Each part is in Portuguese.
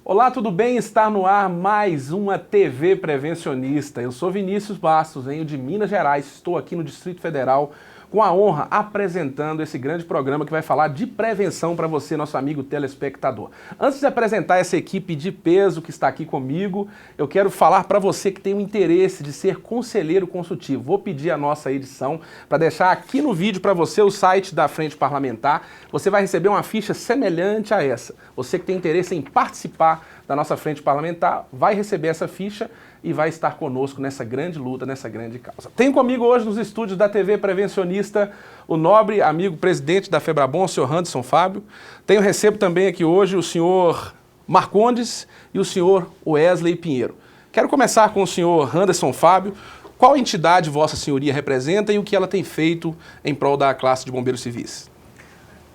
Olá, tudo bem? Está no ar mais uma TV Prevencionista. Eu sou Vinícius Bastos, venho de Minas Gerais, estou aqui no Distrito Federal com a honra apresentando esse grande programa que vai falar de prevenção para você, nosso amigo telespectador. Antes de apresentar essa equipe de peso que está aqui comigo, eu quero falar para você que tem o interesse de ser conselheiro consultivo. Vou pedir a nossa edição para deixar aqui no vídeo para você o site da Frente Parlamentar. Você vai receber uma ficha semelhante a essa. Você que tem interesse em participar da nossa Frente Parlamentar vai receber essa ficha e vai estar conosco nessa grande luta, nessa grande causa. Tenho comigo hoje nos estúdios da TV Prevencionista o nobre amigo presidente da FEBRABON, o senhor Anderson Fábio. Recebo também aqui hoje o senhor Marcondes e o senhor Wesley Pinheiro. Quero começar com o senhor Anderson Fábio. Qual entidade Vossa Senhoria representa e o que ela tem feito em prol da classe de bombeiros civis?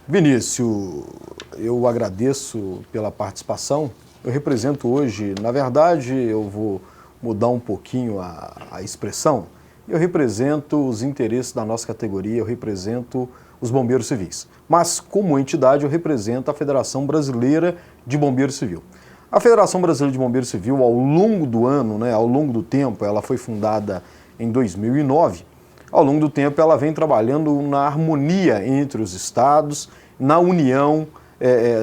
Vinícius, eu agradeço pela participação. Eu represento hoje, na verdade, eu vou mudar um pouquinho a expressão. Eu represento os interesses da nossa categoria, eu represento os bombeiros civis. Mas, como entidade, eu represento a Federação Brasileira de Bombeiro Civil. A Federação Brasileira de Bombeiro Civil, ao longo do ano, ao longo do tempo, ela foi fundada em 2009. Ao longo do tempo, ela vem trabalhando na harmonia entre os estados, na união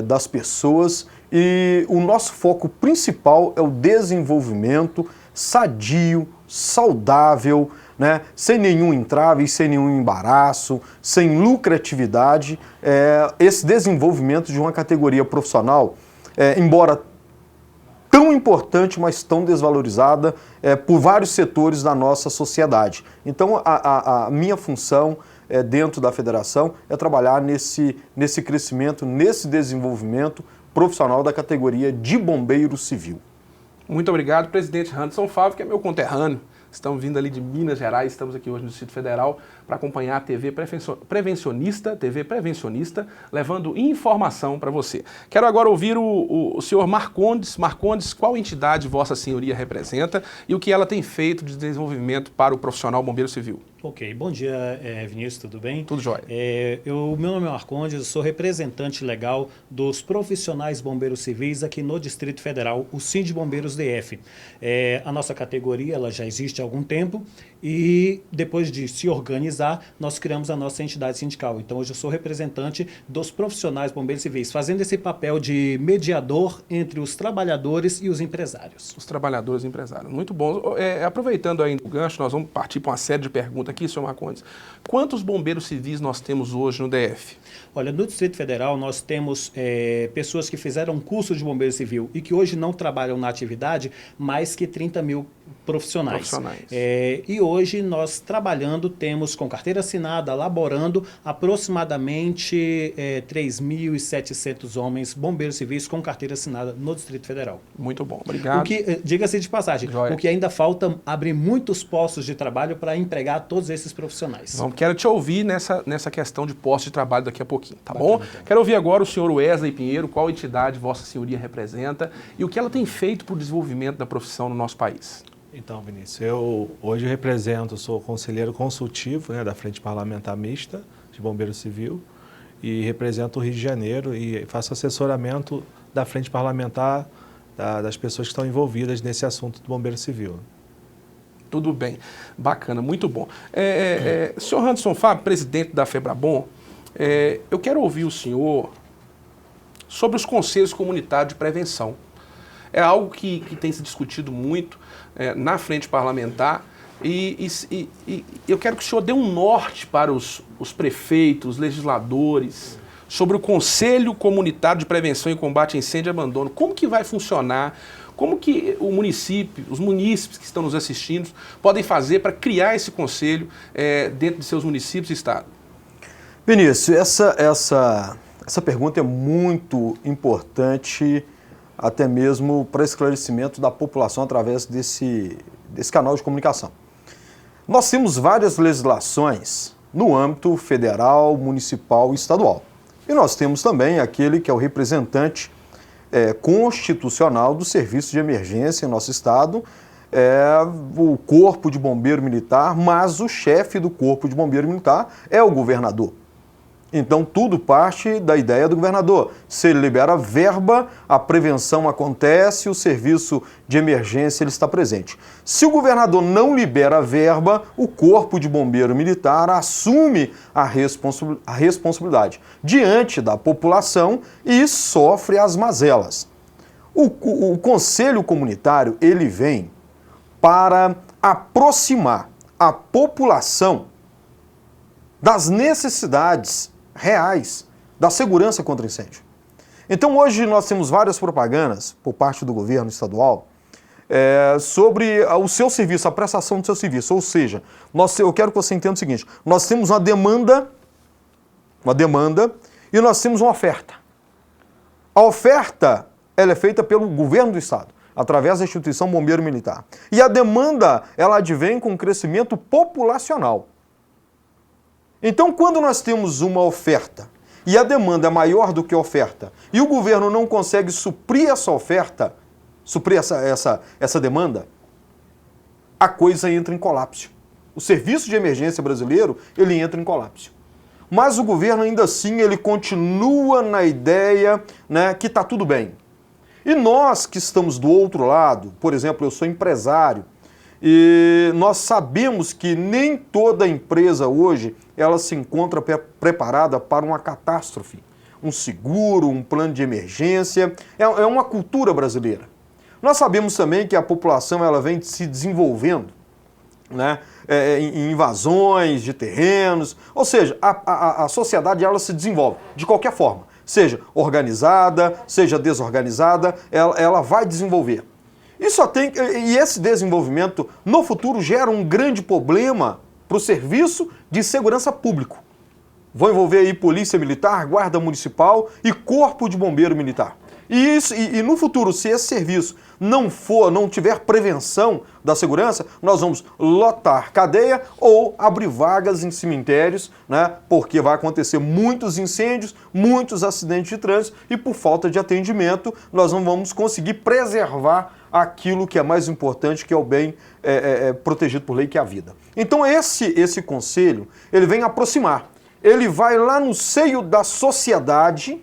das pessoas, e o nosso foco principal é o desenvolvimento sadio, saudável, sem nenhum entrave, sem nenhum embaraço, sem lucratividade, esse desenvolvimento de uma categoria profissional, embora tão importante, mas tão desvalorizada por vários setores da nossa sociedade. Então, a minha função dentro da federação é trabalhar nesse crescimento, nesse desenvolvimento profissional da categoria de bombeiro civil. Muito obrigado, presidente Anderson Fábio, que é meu conterrâneo. Estamos vindo ali de Minas Gerais, estamos aqui hoje no Distrito Federal para acompanhar a TV Prevencionista, levando informação para você. Quero agora ouvir o senhor Marcondes. Marcondes, qual entidade Vossa Senhoria representa e o que ela tem feito de desenvolvimento para o profissional bombeiro civil? Ok, bom dia, Vinícius, tudo bem? Tudo jóia. Meu nome é Marcondes, eu sou representante legal dos profissionais bombeiros civis aqui no Distrito Federal, o Sindibombeiros DF. A nossa categoria ela já existe há algum tempo e depois de se organizar, nós criamos a nossa entidade sindical. Então hoje eu sou representante dos profissionais bombeiros civis, fazendo esse papel de mediador entre os trabalhadores e os empresários. Os trabalhadores e empresários, muito bom. Aproveitando aí o gancho, nós vamos partir para uma série de perguntas aqui, senhor Marcondes. Quantos bombeiros civis nós temos hoje no DF? Olha, no Distrito Federal nós temos pessoas que fizeram curso de bombeiro civil e que hoje não trabalham na atividade, mais que 30 mil profissionais. E hoje nós trabalhando, temos com carteira assinada, laborando aproximadamente 3.700 homens bombeiros civis com carteira assinada no Distrito Federal. Muito bom, obrigado. Diga-se de passagem, Joia. O que ainda falta abrir muitos postos de trabalho para empregar todos esses profissionais. Quero te ouvir nessa questão de postos de trabalho daqui a pouquinho, tá Bacana, bom? então. Quero ouvir agora o senhor Wesley Pinheiro, qual entidade Vossa Senhoria representa e o que ela tem feito para o desenvolvimento da profissão no nosso país. Então, Vinícius, eu hoje sou conselheiro consultivo da Frente Parlamentar Mista de Bombeiro Civil e represento o Rio de Janeiro e faço assessoramento da Frente Parlamentar das pessoas que estão envolvidas nesse assunto do Bombeiro Civil. Tudo bem, bacana, muito bom. Senhor Anderson Fábio, presidente da FEBRABON, eu quero ouvir o senhor sobre os conselhos comunitários de prevenção. É algo que tem se discutido muito na frente parlamentar e eu quero que o senhor dê um norte para os prefeitos, os legisladores, sobre o Conselho Comunitário de Prevenção e Combate a Incêndio e Abandono. Como que vai funcionar? Como que os munícipes que estão nos assistindo podem fazer para criar esse conselho dentro de seus municípios e estado? Vinícius, essa pergunta é muito importante, até mesmo para esclarecimento da população através desse canal de comunicação. Nós temos várias legislações no âmbito federal, municipal e estadual. E nós temos também aquele que é o representante constitucional do serviço de emergência em nosso estado, o Corpo de Bombeiro Militar, mas o chefe do Corpo de Bombeiro Militar é o governador. Então, tudo parte da ideia do governador. Se ele libera verba, a prevenção acontece, o serviço de emergência ele está presente. Se o governador não libera verba, o Corpo de Bombeiro Militar assume a responsabilidade diante da população e sofre as mazelas. O Conselho Comunitário ele vem para aproximar a população das necessidades reais da segurança contra incêndio. Então hoje nós temos várias propagandas por parte do governo estadual sobre o seu serviço, a prestação do seu serviço. Ou seja, eu quero que você entenda o seguinte, nós temos uma demanda e nós temos uma oferta. A oferta ela é feita pelo governo do estado, através da instituição Bombeiro Militar. E a demanda ela advém com um crescimento populacional. Então, quando nós temos uma oferta e a demanda é maior do que a oferta e o governo não consegue suprir essa oferta, suprir essa demanda, a coisa entra em colapso. O serviço de emergência brasileiro, ele entra em colapso. Mas o governo ainda assim, ele continua na ideia, né, que está tudo bem. E nós que estamos do outro lado, por exemplo, eu sou empresário, e nós sabemos que nem toda empresa hoje ela se encontra preparada para uma catástrofe. Um seguro, um plano de emergência, é uma cultura brasileira. Nós sabemos também que a população ela vem se desenvolvendo, né, em invasões de terrenos, ou seja, a sociedade ela se desenvolve de qualquer forma, seja organizada, seja desorganizada, ela vai desenvolver. E esse desenvolvimento, no futuro, gera um grande problema para o serviço de segurança público. Vão envolver aí polícia militar, guarda municipal e corpo de bombeiro militar. E no futuro, se esse serviço não tiver prevenção da segurança, nós vamos lotar cadeia ou abrir vagas em cemitérios, né? Porque vai acontecer muitos incêndios, muitos acidentes de trânsito e por falta de atendimento nós não vamos conseguir preservar aquilo que é mais importante, que é o bem protegido por lei, que é a vida. Então esse conselho, ele vem aproximar, ele vai lá no seio da sociedade,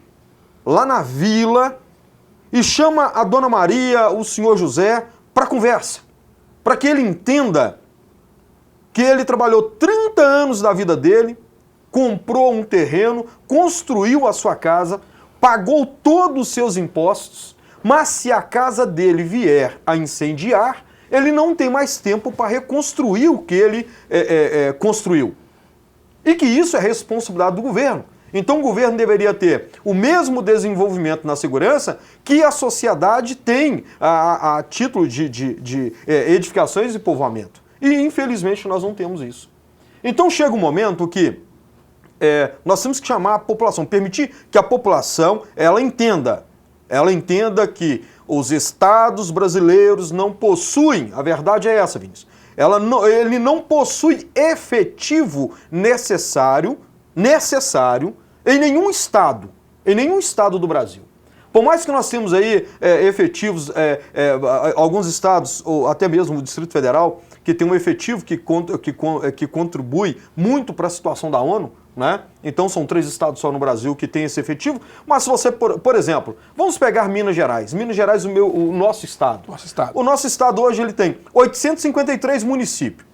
lá na vila, e chama a Dona Maria, o senhor José, para conversa, para que ele entenda que ele trabalhou 30 anos da vida dele, comprou um terreno, construiu a sua casa, pagou todos os seus impostos, mas se a casa dele vier a incendiar, ele não tem mais tempo para reconstruir o que ele construiu. E que isso é responsabilidade do governo. Então o governo deveria ter o mesmo desenvolvimento na segurança que a sociedade tem a título de edificações e povoamento. E infelizmente nós não temos isso. Então chega um momento que nós temos que chamar a população, permitir que a população ela entenda que os estados brasileiros não possuem, a verdade é essa, Vinícius, ele não possui efetivo necessário em nenhum estado do Brasil. Por mais que nós temos aí efetivos, alguns estados, ou até mesmo o Distrito Federal, que tem um efetivo que contribui muito para a situação da ONU, né? Então são 3 estados só no Brasil que tem esse efetivo, mas se você, por exemplo, vamos pegar Minas Gerais. Minas Gerais, o nosso estado. O nosso estado hoje ele tem 853 municípios,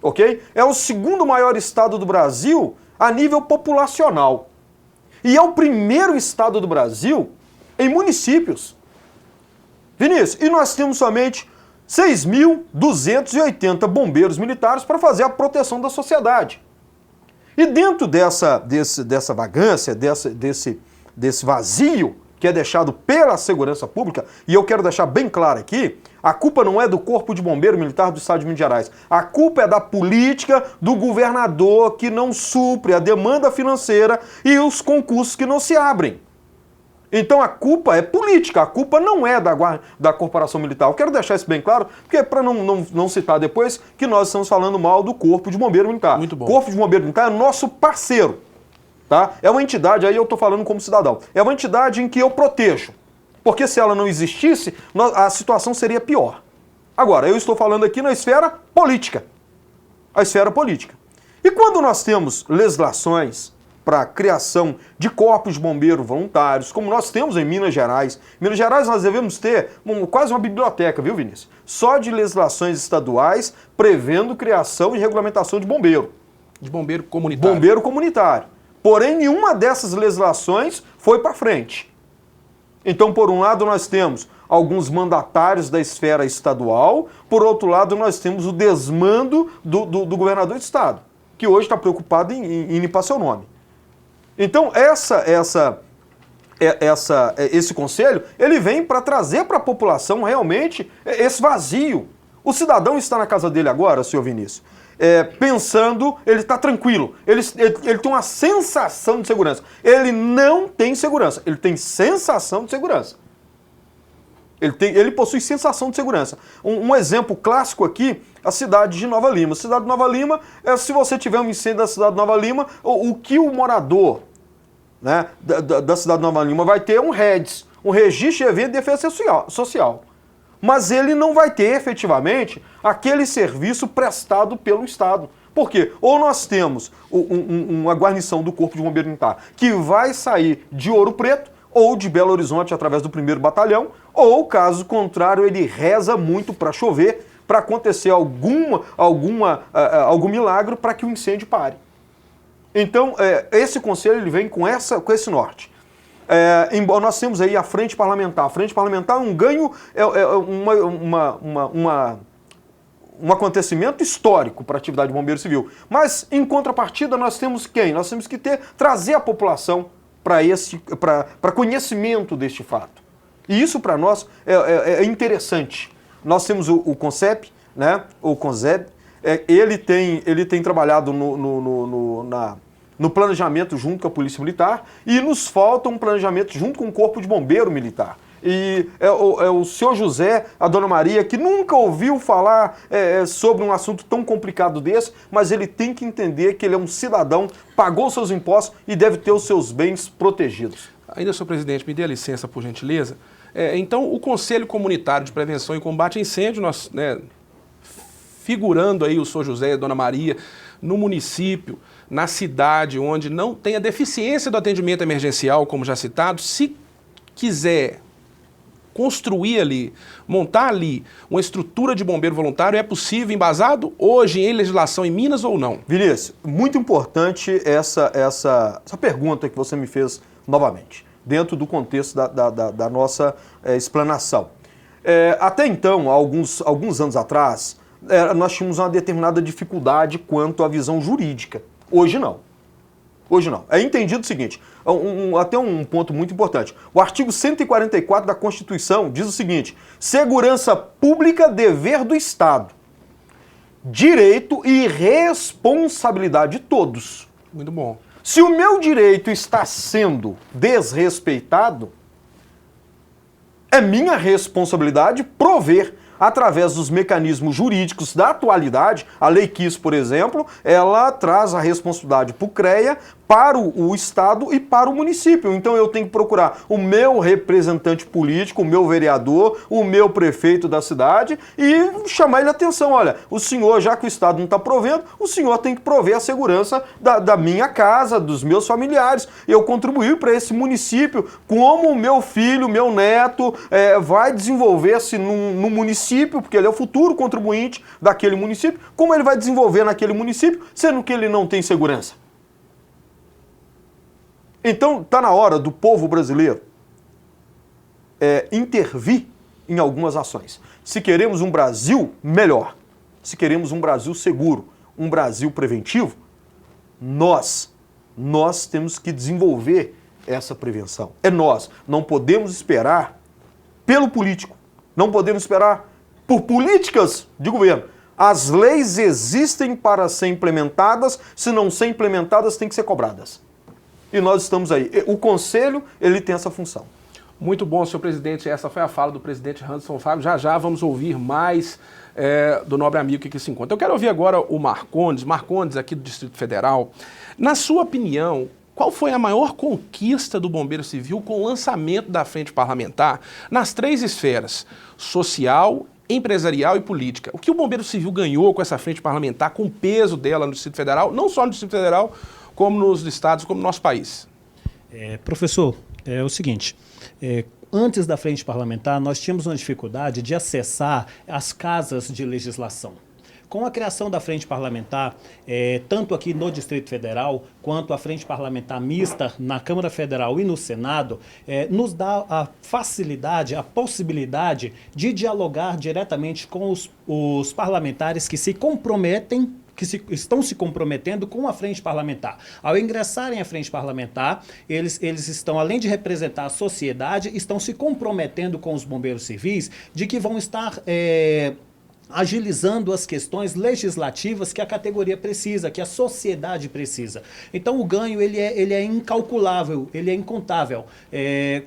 ok? É o segundo maior estado do Brasil a nível populacional. E é o primeiro estado do Brasil em municípios. Vinícius, e nós temos somente 6.280 bombeiros militares para fazer a proteção da sociedade. E dentro dessa vagância, desse vazio que é deixado pela segurança pública, e eu quero deixar bem claro aqui, a culpa não é do Corpo de Bombeiro Militar do Estado de Minas Gerais. A culpa é da política do governador que não supre a demanda financeira e os concursos que não se abrem. Então a culpa é política, a culpa não é da Corporação Militar. Eu quero deixar isso bem claro, porque para não citar depois que nós estamos falando mal do Corpo de Bombeiro Militar. Muito bom. O Corpo de Bombeiro Militar é nosso parceiro. Tá? É uma entidade, aí eu estou falando como cidadão, é uma entidade em que eu protejo. Porque se ela não existisse, a situação seria pior. Agora, eu estou falando aqui na esfera política. A esfera política. E quando nós temos legislações, para a criação de corpos de bombeiro voluntários, como nós temos em Minas Gerais. Em Minas Gerais nós devemos ter quase uma biblioteca, viu, Vinícius? Só de legislações estaduais prevendo criação e regulamentação de bombeiro. De bombeiro comunitário. Bombeiro comunitário. Porém, nenhuma dessas legislações foi para frente. Então, por um lado, nós temos alguns mandatários da esfera estadual, por outro lado, nós temos o desmando do governador do estado, que hoje está preocupado em limpar seu nome. Então, esse conselho, ele vem para trazer para a população realmente esse vazio. O cidadão está na casa dele agora, senhor Vinícius, pensando, ele está tranquilo, ele tem uma sensação de segurança. Ele não tem segurança, ele tem sensação de segurança. Ele possui sensação de segurança. Um exemplo clássico aqui, a cidade de Nova Lima. A cidade de Nova Lima, se você tiver um incêndio da cidade de Nova Lima, o que o morador, né, da cidade de Nova Lima vai ter um REDS, um Registro de Evento de Defesa Social. Mas ele não vai ter efetivamente aquele serviço prestado pelo Estado. Por quê? Ou nós temos uma guarnição do Corpo de Bombeiro Militar que vai sair de Ouro Preto ou de Belo Horizonte através do 1º Batalhão, ou, caso contrário, ele reza muito para chover, para acontecer algum milagre para que o incêndio pare. Então, esse conselho ele vem com esse norte. Embora nós temos aí a frente parlamentar. A frente parlamentar é um ganho, um acontecimento histórico para a atividade de bombeiro civil. Mas, em contrapartida, nós temos quem? Nós temos que trazer a população para conhecimento deste fato. E isso, para nós, é interessante. Nós temos o CONCEP, né? O CONZEB, ele tem trabalhado no planejamento junto com a Polícia Militar, e nos falta um planejamento junto com o Corpo de Bombeiro Militar. E é o senhor José, a dona Maria, que nunca ouviu falar sobre um assunto tão complicado desse, mas ele tem que entender que ele é um cidadão, pagou seus impostos e deve ter os seus bens protegidos. Ainda, senhor presidente, me dê a licença, por gentileza. Então, o Conselho Comunitário de Prevenção e Combate a Incêndio, nós, figurando aí o senhor José e a dona Maria, no município, na cidade, onde não tem a deficiência do atendimento emergencial, como já citado, se quiser construir ali, montar ali uma estrutura de bombeiro voluntário, é possível, embasado hoje em legislação em Minas ou não? Vinícius, muito importante essa pergunta que você me fez novamente, dentro do contexto da nossa explanação. Até então, alguns anos atrás, nós tínhamos uma determinada dificuldade quanto à visão jurídica. Hoje não. Hoje não. É entendido o seguinte, até um ponto muito importante. O artigo 144 da Constituição diz o seguinte: segurança pública, dever do Estado, direito e responsabilidade de todos. Muito bom. Se o meu direito está sendo desrespeitado, é minha responsabilidade prover, através dos mecanismos jurídicos da atualidade. A Lei Kiss, por exemplo, ela traz a responsabilidade para o CREA, para o Estado e para o município. Então eu tenho que procurar o meu representante político, o meu vereador, o meu prefeito da cidade e chamar ele a atenção. Olha, o senhor, já que o Estado não está provendo, o senhor tem que prover a segurança da minha casa, dos meus familiares. Eu contribuir para esse município, como o meu filho, meu neto vai desenvolver-se no município, porque ele é o futuro contribuinte daquele município, como ele vai desenvolver naquele município, sendo que ele não tem segurança. Então, está na hora do povo brasileiro intervir em algumas ações. Se queremos um Brasil melhor, se queremos um Brasil seguro, um Brasil preventivo, nós temos que desenvolver essa prevenção. É nós. Não podemos esperar pelo político. Não podemos esperar por políticas de governo. As leis existem para ser implementadas. Se não ser implementadas, têm que ser cobradas. E nós estamos aí. O Conselho, ele tem essa função. Muito bom, senhor presidente. Essa foi a fala do presidente Anderson Fábio. Já vamos ouvir mais do nobre amigo que aqui se encontra. Eu quero ouvir agora o Marcondes, aqui do Distrito Federal. Na sua opinião, qual foi a maior conquista do Bombeiro Civil com o lançamento da frente parlamentar nas 3 esferas: social, empresarial e política? O que o Bombeiro Civil ganhou com essa frente parlamentar, com o peso dela no Distrito Federal, não só no Distrito Federal, como nos estados, como no nosso país? Professor, é o seguinte, antes da frente parlamentar, nós tínhamos uma dificuldade de acessar as casas de legislação. Com a criação da frente parlamentar, tanto aqui no Distrito Federal, quanto a frente parlamentar mista na Câmara Federal e no Senado, nos dá a facilidade, a possibilidade de dialogar diretamente com os parlamentares que se comprometem, estão se comprometendo com a frente parlamentar. Ao ingressarem à frente parlamentar, eles estão, além de representar a sociedade, estão se comprometendo com os bombeiros civis de que vão estar agilizando as questões legislativas que a categoria precisa, que a sociedade precisa. Então o ganho ele é incalculável, ele é incontável,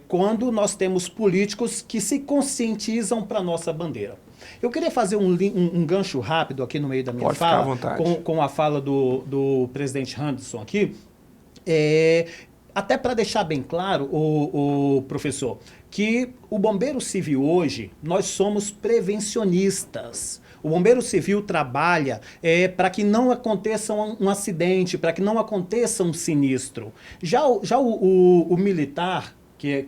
quando nós temos políticos que se conscientizam para a nossa bandeira. Eu queria fazer um gancho rápido aqui no meio da minha fala, com a fala do presidente Anderson aqui, até para deixar bem claro, o professor, que o bombeiro civil hoje, nós somos prevencionistas. O bombeiro civil trabalha para que não aconteça um acidente, para que não aconteça um sinistro. Já o militar, que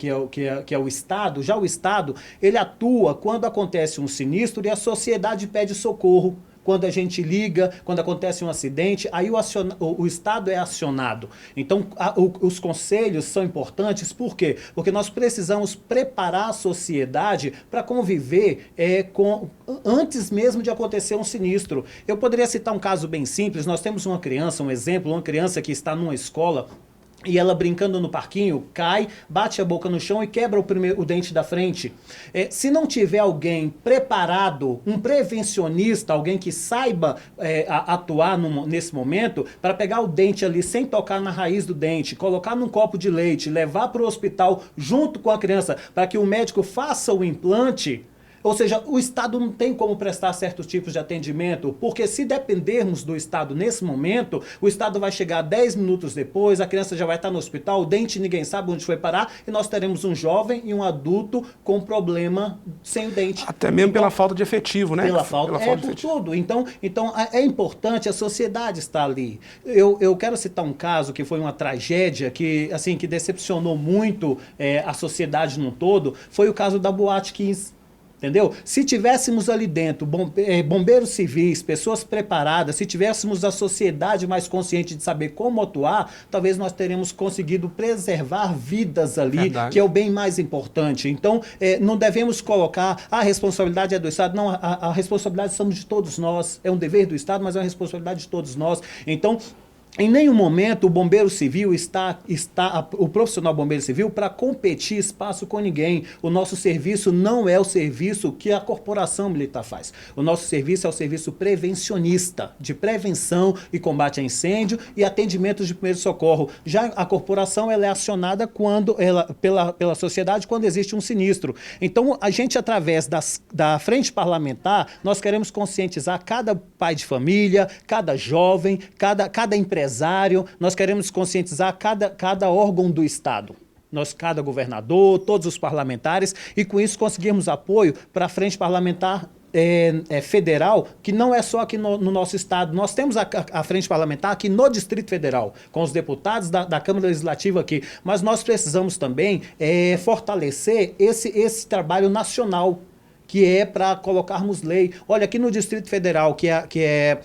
é o Estado, já o Estado, ele atua quando acontece um sinistro e a sociedade pede socorro. Quando a gente liga, quando acontece um acidente, aí o Estado é acionado. Então, os conselhos são importantes, por quê? Porque nós precisamos preparar a sociedade para conviver antes mesmo de acontecer um sinistro. Eu poderia citar um caso bem simples, nós temos uma criança, um exemplo, uma criança que está numa escola, e ela brincando no parquinho, cai, bate a boca no chão e quebra o dente da frente. Se não tiver alguém preparado, um prevencionista, alguém que saiba atuar nesse momento, para pegar o dente ali sem tocar na raiz do dente, colocar num copo de leite, levar para o hospital junto com a criança, para que o médico faça o implante. Ou seja, o Estado não tem como prestar certos tipos de atendimento, porque se dependermos do Estado nesse momento, o Estado vai chegar 10 minutos depois, a criança já vai estar no hospital, o dente ninguém sabe onde foi parar, e nós teremos um jovem e um adulto com problema sem o dente. Até mesmo pela falta de efetivo, né? Pela falta de tudo. Então é importante, a sociedade estar ali. Eu quero citar um caso que foi uma tragédia, que decepcionou muito a sociedade num todo, foi o caso da Boate 15. Entendeu? Se tivéssemos ali dentro bombeiros civis, pessoas preparadas, se tivéssemos a sociedade mais consciente de saber como atuar, talvez nós teríamos conseguido preservar vidas ali, verdade, que é o bem mais importante. Então, não devemos colocar a responsabilidade é do Estado, não, a responsabilidade somos de todos nós, é um dever do Estado, mas é uma responsabilidade de todos nós. Então, em nenhum momento o bombeiro civil o profissional bombeiro civil para competir espaço com ninguém. O nosso serviço não é o serviço que a corporação militar faz. O nosso serviço é o serviço prevencionista, de prevenção e combate a incêndio e atendimento de primeiro socorro. Já a corporação ela é acionada pela sociedade quando existe um sinistro. Então, a gente, através da frente parlamentar, nós queremos conscientizar cada pai de família, cada jovem, cada empresário, nós queremos conscientizar cada órgão do Estado. Cada governador, todos os parlamentares, e com isso conseguirmos apoio para a frente parlamentar federal, que não é só aqui no nosso estado. Nós temos a frente parlamentar aqui no Distrito Federal, com os deputados da Câmara Legislativa aqui, mas nós precisamos também fortalecer esse trabalho nacional, que é para colocarmos lei. Olha, aqui no Distrito Federal, que é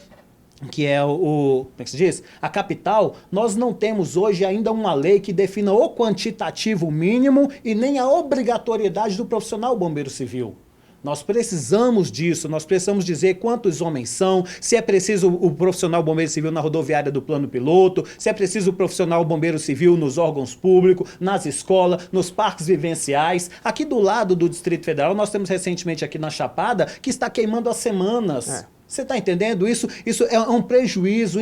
como é que se diz? A capital, nós não temos hoje ainda uma lei que defina o quantitativo mínimo e nem a obrigatoriedade do profissional bombeiro civil. Nós precisamos disso, nós precisamos dizer quantos homens são, se é preciso o profissional bombeiro civil na rodoviária do plano piloto, se é preciso o profissional bombeiro civil nos órgãos públicos, nas escolas, nos parques vivenciais. Aqui do lado do Distrito Federal, nós temos recentemente aqui na Chapada, que está queimando há semanas. Você está entendendo? Isso é um prejuízo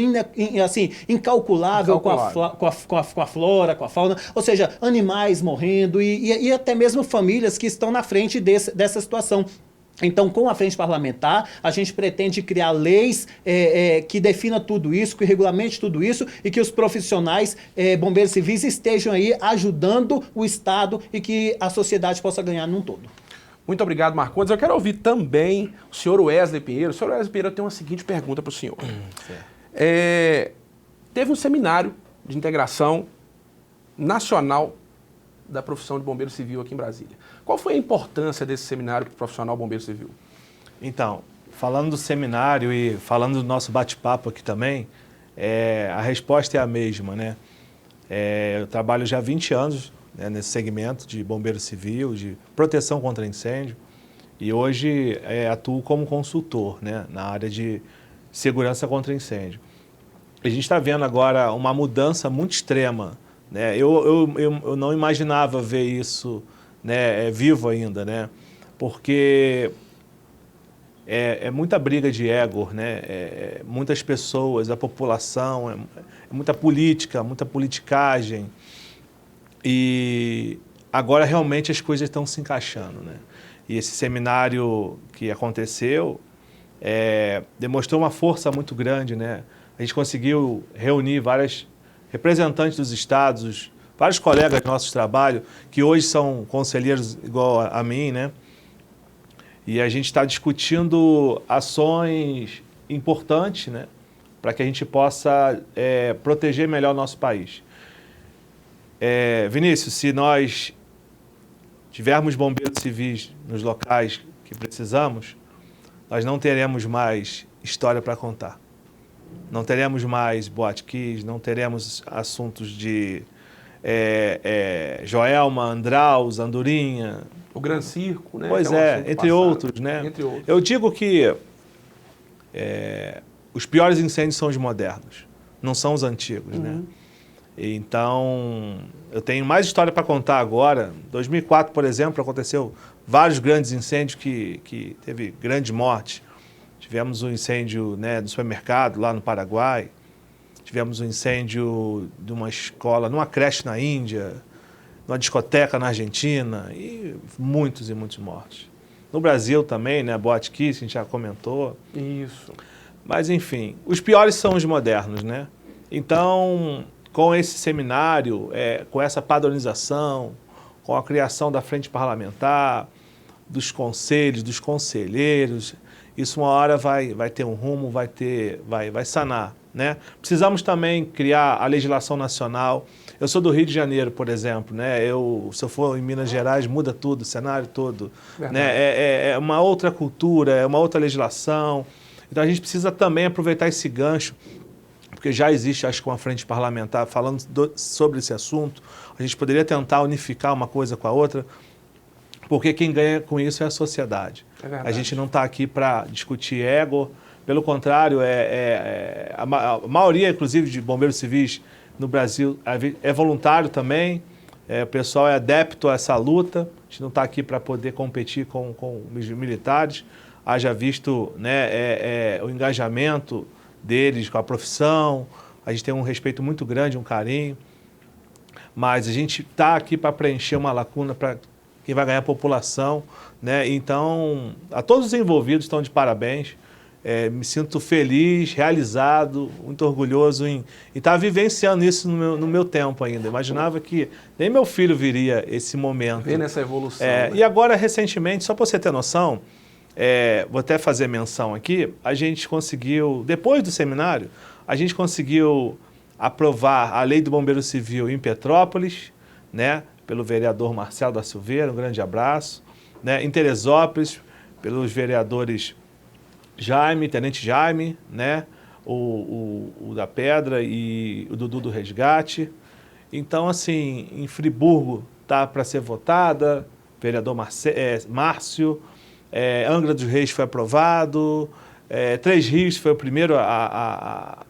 incalculável com a flora, com a fauna, ou seja, animais morrendo e até mesmo famílias que estão na frente dessa situação. Então, com a frente parlamentar, a gente pretende criar leis que defina tudo isso, que regulamente tudo isso e que os profissionais bombeiros civis estejam aí ajudando o Estado e que a sociedade possa ganhar num todo. Muito obrigado, Marcondes. Eu quero ouvir também o senhor Wesley Pinheiro. O senhor Wesley Pinheiro, eu tenho uma seguinte pergunta para o senhor. Teve um seminário de integração nacional da profissão de bombeiro civil aqui em Brasília. Qual foi a importância desse seminário para o profissional bombeiro civil? Então, falando do seminário e falando do nosso bate-papo aqui também, a resposta é a mesma, né? Eu trabalho já há 20 anos, né, nesse segmento de bombeiro civil, de proteção contra incêndio, e hoje atuo como consultor, né, na área de segurança contra incêndio. A gente está vendo agora uma mudança muito extrema, né? Eu não imaginava ver isso, né, vivo ainda, né? Porque é muita briga de ego, né? Muitas pessoas, a população, é muita política, muita politicagem. E agora realmente as coisas estão se encaixando, né? E esse seminário que aconteceu demonstrou uma força muito grande, né? A gente conseguiu reunir vários representantes dos estados, vários colegas do nosso trabalho, que hoje são conselheiros igual a mim, né? E a gente está discutindo ações importantes, né, para que a gente possa proteger melhor o nosso país. Vinícius, se nós tivermos bombeiros civis nos locais que precisamos, nós não teremos mais história para contar. Não teremos mais Boate Kiss, não teremos assuntos de Joelma, Andraus, Andorinha. O Gran Circo, né? Pois entre outros, né? Entre outros. Eu digo que os piores incêndios são os modernos, não são os antigos, né? Então, eu tenho mais história para contar agora. Em 2004, por exemplo, aconteceu vários grandes incêndios que teve grande morte. Tivemos um incêndio, né, do supermercado lá no Paraguai. Tivemos um incêndio de uma escola, numa creche na Índia, numa discoteca na Argentina, e muitos e muitos mortos. No Brasil também, né, Boate Kiss, a gente já comentou. Isso. Mas, enfim, os piores são os modernos, né? Então, com esse seminário, com essa padronização, com a criação da frente parlamentar, dos conselhos, dos conselheiros, isso uma hora vai ter um rumo, vai sanar, né? Precisamos também criar a legislação nacional. Eu sou do Rio de Janeiro, por exemplo, né? Se eu for em Minas Gerais, muda tudo, o cenário todo, né? É uma outra cultura, é uma outra legislação. Então a gente precisa também aproveitar esse gancho, porque já existe, acho que uma frente parlamentar falando sobre esse assunto. A gente poderia tentar unificar uma coisa com a outra, porque quem ganha com isso é a sociedade. A gente não está aqui para discutir ego, pelo contrário, a maioria, inclusive, de bombeiros civis no Brasil é voluntário também, o pessoal é adepto a essa luta, a gente não está aqui para poder competir com os militares, haja visto, né, o engajamento deles com a profissão, a gente tem um respeito muito grande, um carinho, mas a gente está aqui para preencher uma lacuna para quem vai ganhar a população, né? Então, a todos os envolvidos estão de parabéns. Me sinto feliz, realizado, muito orgulhoso em estar vivenciando isso no meu tempo ainda. Imaginava que nem meu filho viria esse momento. Vendo essa evolução. Né? E agora, recentemente, só para você ter noção, vou até fazer menção aqui, a gente conseguiu, depois do seminário, a gente conseguiu aprovar a Lei do Bombeiro Civil em Petrópolis, né? Pelo vereador Marcelo da Silveira, um grande abraço, né? Em Teresópolis, pelos vereadores Tenente Jaime, né? O da Pedra e o Dudu do Resgate. Então, assim, em Friburgo está para ser votada, vereador Márcio, Angra dos Reis foi aprovado, Três Rios foi o primeiro a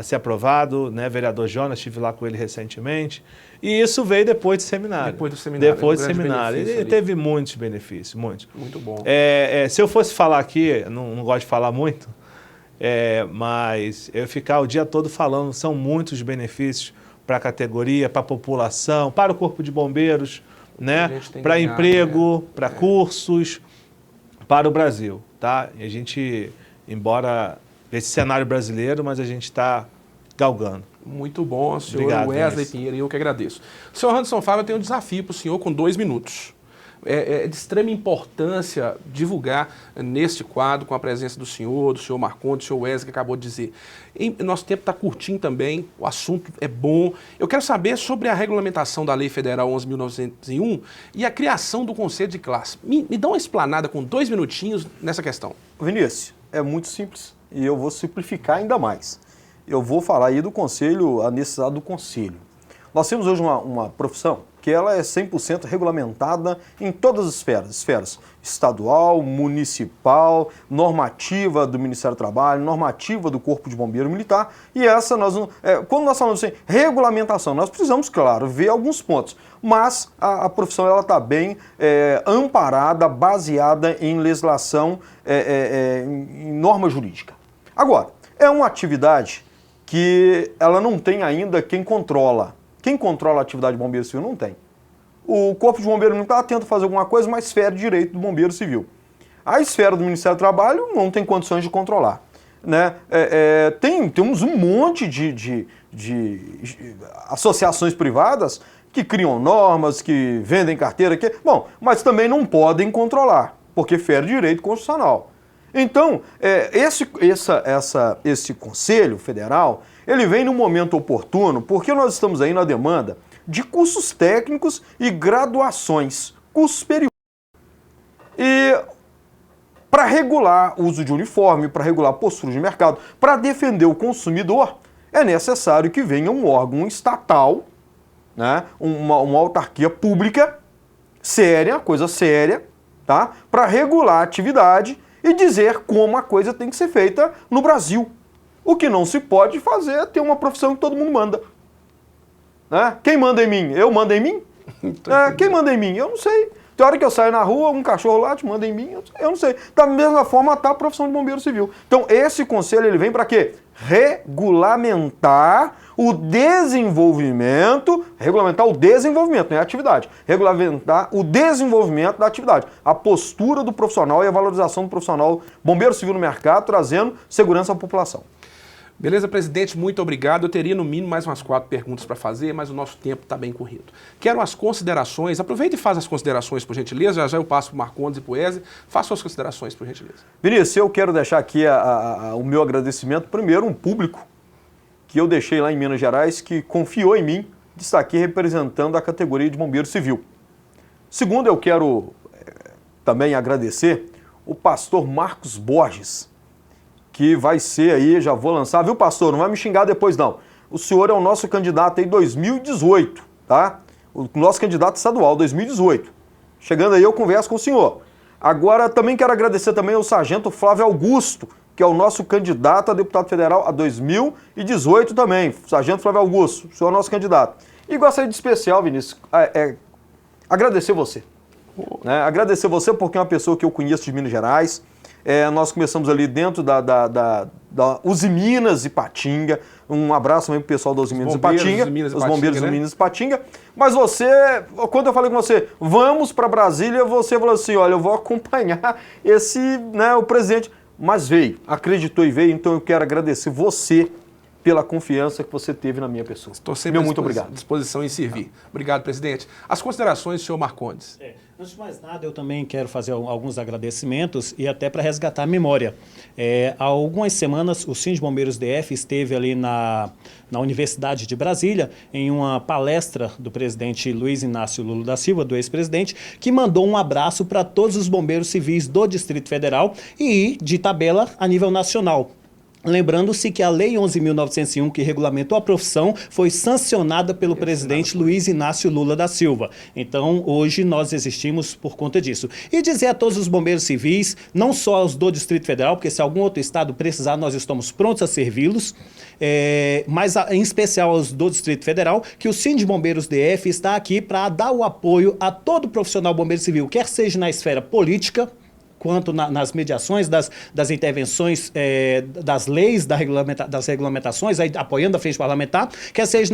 ser aprovado, né? Vereador Jonas, estive lá com ele recentemente. E isso veio depois do seminário. Depois do seminário. Depois do seminário. Ele teve muitos benefícios, muitos. Muito bom. Se eu fosse falar aqui, não gosto de falar muito, mas eu ficar o dia todo falando, são muitos benefícios para a categoria, para a população, para o Corpo de Bombeiros, né? Para emprego, para cursos, para o Brasil, tá? E a gente, embora esse cenário brasileiro, mas a gente está galgando. Muito bom, senhor. Obrigado, Wesley Pinheiro, e eu que agradeço. Senhor Anderson Fábio, eu tenho um desafio para o senhor com 2 minutos. É de extrema importância divulgar neste quadro, com a presença do senhor Marcondes, do senhor Wesley, que acabou de dizer. Nosso tempo está curtinho também, o assunto é bom. Eu quero saber sobre a regulamentação da Lei Federal 11.901 e a criação do Conselho de Classe. Me dá uma explanada com 2 minutinhos nessa questão. Vinícius, é muito simples e eu vou simplificar ainda mais. Eu vou falar aí do conselho, a necessidade do conselho. Nós temos hoje uma profissão que ela é 100% regulamentada em todas as esferas, estadual, municipal, normativa do Ministério do Trabalho, normativa do Corpo de Bombeiro Militar, e essa quando nós falamos assim, regulamentação, nós precisamos, claro, ver alguns pontos, mas a profissão ela está bem amparada, baseada em legislação, em norma jurídica. Agora, é uma atividade que ela não tem ainda quem controla. Quem controla a atividade de bombeiro civil não tem. O Corpo de Bombeiro Militar tenta fazer alguma coisa, mas esfera de direito do bombeiro civil. A esfera do Ministério do Trabalho não tem condições de controlar. Né? Temos um monte de associações privadas que criam normas, que vendem carteira, mas também não podem controlar, porque fere direito constitucional. Então, esse Conselho Federal, ele vem num momento oportuno, porque nós estamos aí na demanda de cursos técnicos e graduações, cursos superiores. E para regular o uso de uniforme, para regular a postura de mercado, para defender o consumidor, é necessário que venha um órgão estatal, né, uma autarquia pública, séria, coisa séria, tá, para regular a atividade e dizer como a coisa tem que ser feita no Brasil. O que não se pode fazer é ter uma profissão que todo mundo manda. Né? Quem manda em mim? Eu mando em mim? Quem manda em mim? Eu não sei. Tem hora que eu saio na rua, um cachorro lá te manda em mim, eu não sei. Da mesma forma está a profissão de bombeiro civil. Então esse conselho ele vem para quê? Regulamentar o desenvolvimento, não é a atividade, regulamentar o desenvolvimento da atividade, a postura do profissional e a valorização do profissional bombeiro civil no mercado, trazendo segurança à população. Beleza, presidente, muito obrigado. Eu teria no mínimo mais umas 4 perguntas para fazer, mas o nosso tempo está bem corrido. Quero as considerações, aproveita e faz as considerações, por gentileza, já eu passo para o Marcondes e para o Wesley, faça suas considerações, por gentileza. Vinícius, eu quero deixar aqui o meu agradecimento, primeiro, um público que eu deixei lá em Minas Gerais, que confiou em mim de estar aqui representando a categoria de bombeiro civil. Segundo, eu quero também agradecer o pastor Marcos Borges, que vai ser aí, já vou lançar, viu pastor, não vai me xingar depois não. O senhor é o nosso candidato aí 2018, tá? O nosso candidato estadual 2018. Chegando aí eu converso com o senhor. Agora também quero agradecer também ao sargento Flávio Augusto, que é o nosso candidato a deputado federal a 2018 também. Sargento Flávio Augusto, o senhor é o nosso candidato. E gostaria de especial, Vinícius, agradecer você. Né? Agradecer você porque é uma pessoa que eu conheço de Minas Gerais. Nós começamos ali dentro da Uzi Minas Ipatinga. Um abraço também pro pessoal da Uzi Minas Ipatinga, os bombeiros de Minas Ipatinga. Mas você, quando eu falei com você, vamos para Brasília, você falou assim, olha, eu vou acompanhar o presidente. Mas veio, acreditou e veio, então eu quero agradecer você pela confiança que você teve na minha pessoa. Estou sempre muito obrigado. À disposição em servir. Obrigado, presidente. As considerações do senhor Marcondes. Antes de mais nada, eu também quero fazer alguns agradecimentos e até para resgatar a memória. Há algumas semanas, o Síndico Bombeiros DF esteve ali na Universidade de Brasília, em uma palestra do presidente Luiz Inácio Lula da Silva, do ex-presidente, que mandou um abraço para todos os bombeiros civis do Distrito Federal e de tabela a nível nacional. Lembrando-se que a Lei 11.901, que regulamentou a profissão, foi sancionada pelo presidente Luiz Inácio Lula da Silva. Então, hoje nós existimos por conta disso. E dizer a todos os bombeiros civis, não só aos do Distrito Federal, porque se algum outro estado precisar, nós estamos prontos a servi-los, mas em especial aos do Distrito Federal, que o Síndico de Bombeiros DF está aqui para dar o apoio a todo profissional bombeiro civil, quer seja na esfera política, quanto nas mediações das intervenções das leis, das regulamentações, aí, apoiando a frente parlamentar, quer seja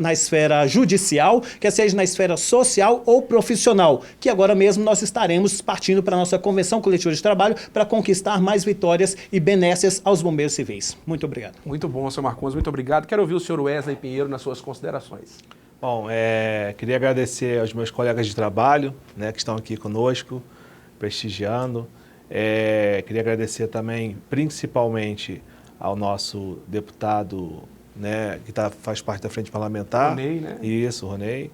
na esfera judicial, quer seja na esfera social ou profissional, que agora mesmo nós estaremos partindo para a nossa convenção coletiva de trabalho para conquistar mais vitórias e benécias aos bombeiros civis. Muito obrigado. Muito bom, senhor Marcondes, muito obrigado. Quero ouvir o senhor Wesley Pinheiro nas suas considerações. Bom, queria agradecer aos meus colegas de trabalho, né, que estão aqui conosco, prestigiando. Queria agradecer também, principalmente, ao nosso deputado, né, que faz parte da Frente Parlamentar. Ronei, né? Isso, Ronei.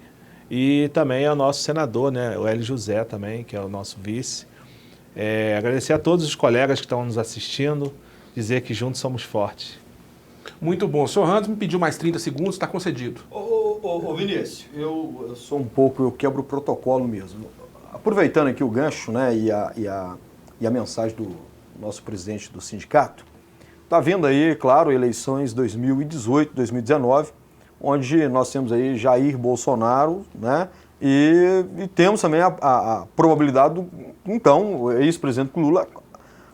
E também ao nosso senador, né, o Hélio José também, que é o nosso vice. Agradecer a todos os colegas que estão nos assistindo, dizer que juntos somos fortes. Muito bom. O senhor Randes me pediu mais 30 segundos, está concedido. Ô Vinícius, eu sou um pouco, eu quebro o protocolo mesmo. Aproveitando aqui o gancho, né, e a mensagem do nosso presidente do sindicato, está vendo aí, claro, eleições 2018, 2019, onde nós temos aí Jair Bolsonaro, né, e temos também a probabilidade do, então, o ex-presidente Lula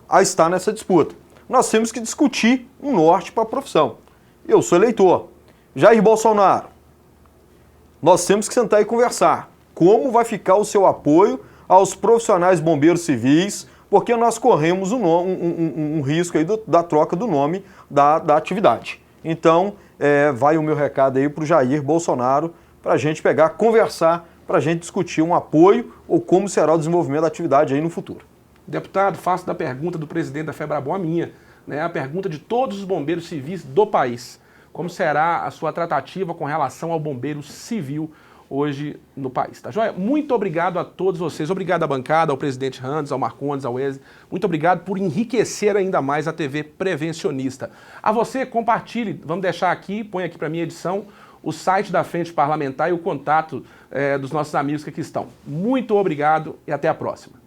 a estar nessa disputa. Nós temos que discutir um norte para a profissão. Eu sou eleitor. Jair Bolsonaro, nós temos que sentar e conversar. Como vai ficar o seu apoio aos profissionais bombeiros civis, porque nós corremos um risco aí da troca do nome da atividade. Então, vai o meu recado aí para o Jair Bolsonaro, para a gente pegar, conversar, para a gente discutir um apoio ou como será o desenvolvimento da atividade aí no futuro. Deputado, faço da pergunta do presidente da FEBRABOM a minha, né, a pergunta de todos os bombeiros civis do país. Como será a sua tratativa com relação ao bombeiro civil hoje no país, tá joia? Muito obrigado a todos vocês, obrigado à bancada, ao presidente Randes, ao Marcondes, ao Wesley, muito obrigado por enriquecer ainda mais a TV Prevencionista. A você, compartilhe, vamos deixar aqui, põe aqui para minha edição, o site da Frente Parlamentar e o contato dos nossos amigos que aqui estão. Muito obrigado e até a próxima.